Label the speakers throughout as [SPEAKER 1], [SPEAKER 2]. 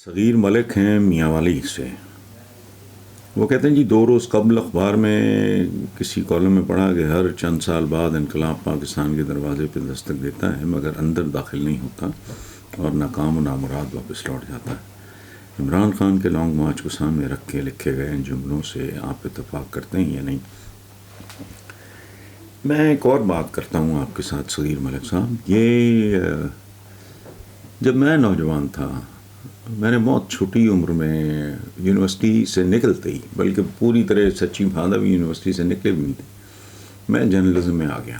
[SPEAKER 1] صغیر ملک ہیں میاں والی سے. وہ کہتے ہیں جی 2 روز قبل اخبار میں کسی کالم میں پڑھا کہ ہر چند سال بعد انقلاب پاکستان کے دروازے پہ دستک دیتا ہے مگر اندر داخل نہیں ہوتا اور ناکام و نامراد واپس لوٹ جاتا ہے. عمران خان کے لانگ مارچ کو سامنے رکھ کے لکھے گئے ان جملوں سے آپ اتفاق کرتے ہیں یا نہیں؟ میں ایک اور بات کرتا ہوں آپ کے ساتھ صغیر ملک صاحب. یہ جب میں نوجوان تھا میں نے بہت چھوٹی عمر میں یونیورسٹی سے نکلتے ہی، بلکہ پوری طرح سچی بھاندہ بھی یونیورسٹی سے نکلے بھی نہیں تھے، میں جرنلزم میں آ گیا.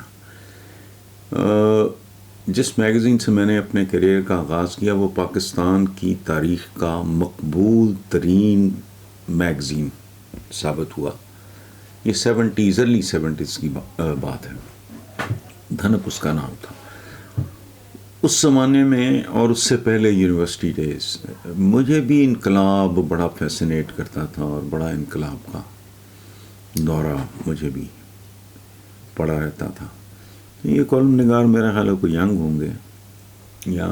[SPEAKER 1] جس میگزین سے میں نے اپنے کیریئر کا آغاز کیا وہ پاکستان کی تاریخ کا مقبول ترین میگزین ثابت ہوا. یہ 70s ارلی 70s کی بات ہے. دھنپ اس کا نام تھا. اس زمانے میں اور اس سے پہلے یونیورسٹی ڈیز مجھے بھی انقلاب بڑا فیسینیٹ کرتا تھا اور بڑا انقلاب کا دورہ مجھے بھی پڑا رہتا تھا. یہ کالم نگار میرا خیال ہے کوئی ینگ ہوں گے یا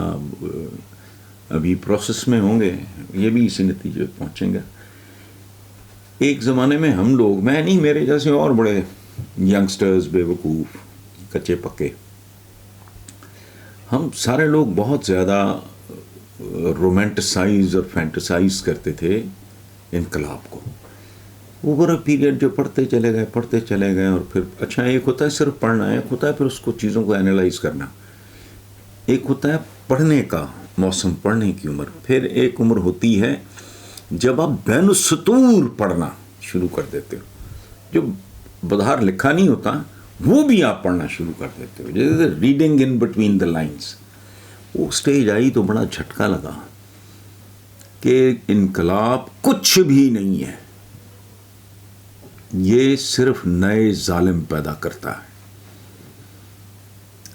[SPEAKER 1] ابھی پروسیس میں ہوں گے، یہ بھی اسی نتیجے پہنچیں گے. ایک زمانے میں ہم لوگ، میں نہیں، میرے جیسے اور بڑے ینگسٹرز، بے وقوف، کچے پکے، ہم سارے لوگ بہت زیادہ رومانٹسائز اور فینٹسائز کرتے تھے انقلاب کو. اوور پیریڈ جو پڑھتے چلے گئے اور پھر اچھا ایک ہوتا ہے صرف پڑھنا، ایک ہوتا ہے پھر اس کو چیزوں کو اینالائز کرنا، ایک ہوتا ہے پڑھنے کا موسم، پڑھنے کی عمر، پھر ایک عمر ہوتی ہے جب آپ بین السطور پڑھنا شروع کر دیتے ہو، جو بظاہر لکھا نہیں ہوتا وہ بھی آپ پڑھنا شروع کر دیتے ہو، جیسے reading in between the lines. وہ سٹیج آئی تو بڑا جھٹکا لگا کہ انقلاب کچھ بھی نہیں ہے، یہ صرف نئے ظالم پیدا کرتا ہے.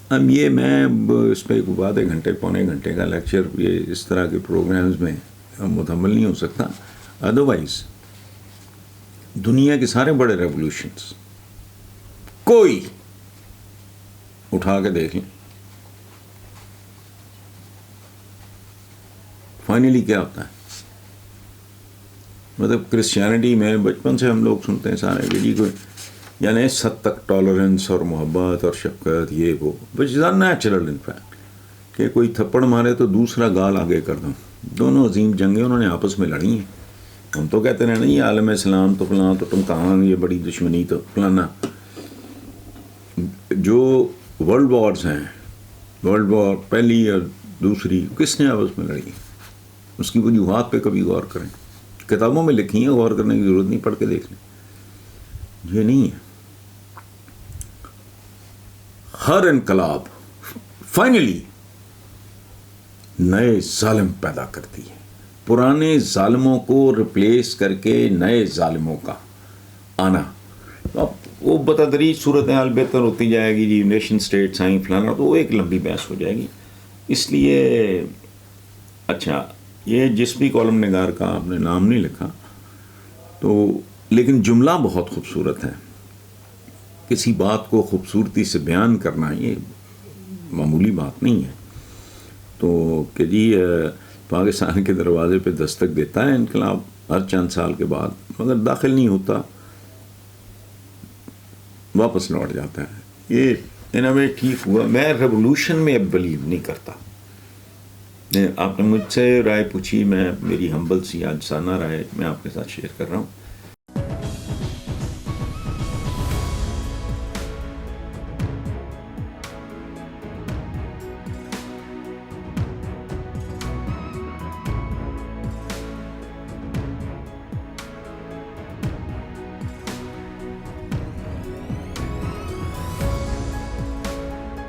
[SPEAKER 1] اب یہ میں اس پہ آدھے گھنٹے پونے گھنٹے کا لیکچر یہ اس طرح کے پروگرامز میں مکمل نہیں ہو سکتا. ادروائز دنیا کے سارے بڑے ریولوشنز کوئی اٹھا کے دیکھ لیں، فائنلی کیا ہوتا ہے. مطلب کرسچینٹی میں بچپن سے ہم لوگ سنتے ہیں سارے جی کو، یعنی اس حد تک ٹالرنس اور محبت اور شفقت، یہ وہ وچ از نیچرل ان فیکٹ، کہ کوئی تھپڑ مارے تو دوسرا گال آگے کر دوں. دونوں عظیم جنگیں انہوں نے آپس میں لڑی ہیں. ہم تو کہتے ہیں نہیں عالم اسلام تو فلاں تو تم کہاں، یہ بڑی دشمنی تو فلانا. جو ورلڈ وارز ہیں، ورلڈ وار پہلی اور دوسری، کس نے آپس میں لڑی؟ اس کی وجوہات پہ کبھی غور کریں. کتابوں میں لکھی ہیں، غور کرنے کی ضرورت نہیں، پڑھ کے دیکھ لیں. یہ نہیں ہے. ہر انقلاب فائنلی نئے ظالم پیدا کرتی ہے، پرانے ظالموں کو ریپلیس کر کے نئے ظالموں کا آنا. اب وہ بتدریج صورتحال بہتر ہوتی جائے گی جی، نیشن سٹیٹس آئیں فلانا، تو وہ ایک لمبی بحث ہو جائے گی. اس لیے اچھا یہ جس بھی کالم نگار کا آپ نے نام نہیں لکھا تو، لیکن جملہ بہت خوبصورت ہے. کسی بات کو خوبصورتی سے بیان کرنا یہ معمولی بات نہیں ہے. تو کہ جی پاکستان کے دروازے پہ دستک دیتا ہے انقلاب ہر چند سال کے بعد مگر داخل نہیں ہوتا، واپس لوٹ جاتا ہے. یہ ان اے وے ٹھیک ہوا. میں ریولوشن میں اب بلیو نہیں کرتا. آپ نے مجھ سے رائے پوچھی، میں میری ہمبل سی آجزانہ رائے میں آپ کے ساتھ شیئر کر رہا ہوں.